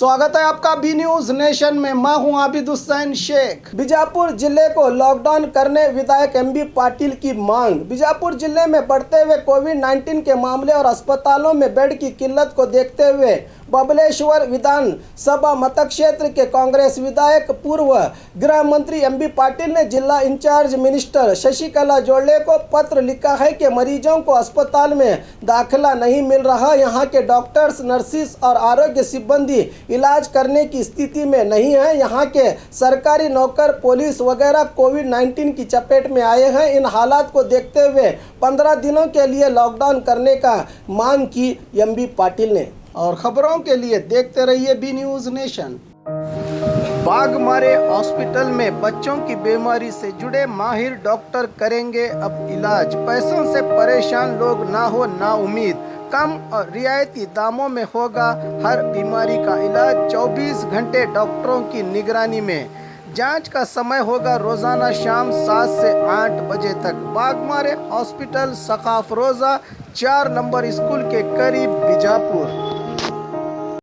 स्वागत है आपका बी न्यूज नेशन में। मैं हूं आबिद हुसैन शेख। बीजापुर जिले को लॉकडाउन करने विधायक एमबी पाटिल की मांग। बीजापुर जिले में बढ़ते हुए कोविड-19 के मामले और अस्पतालों में बेड की किल्लत को देखते हुए बबलेश्वर विधानसभा मतक्षेत्र के कांग्रेस विधायक पूर्व गृह मंत्री एमबी पाटिल ने जिला इंचार्ज मिनिस्टर शशिकला जोड़े को पत्र लिखा है कि मरीजों को अस्पताल में दाखिला नहीं मिल रहा। यहाँ के डॉक्टर्स, नर्सिस और आरोग्य सिब्बंदी इलाज करने की स्थिति में नहीं है। यहाँ के सरकारी नौकर, पुलिस वगैरह कोविड-19 की चपेट में आए हैं। इन हालात को देखते हुए 15 दिनों के लिए लॉकडाउन करने का मांग की एमबी पाटिल ने। और खबरों के लिए देखते रहिए B news nation. Baghmare hospital में बच्चों की बीमारी से जुड़े माहिर डॉक्टर करेंगे अब इलाज। पैसों से परेशान लोग ना हो ना उम्मीद, कम और रियायती दामों में होगा हर बीमारी का इलाज। 24 घंटे डॉक्टरों की निगरानी में। जांच का समय होगा रोजाना शाम 7 से 8 बजे तक। बाघमारे हॉस्पिटल, सकाफ रोजा, 4 नंबर स्कूल के करीब, बीजापुर।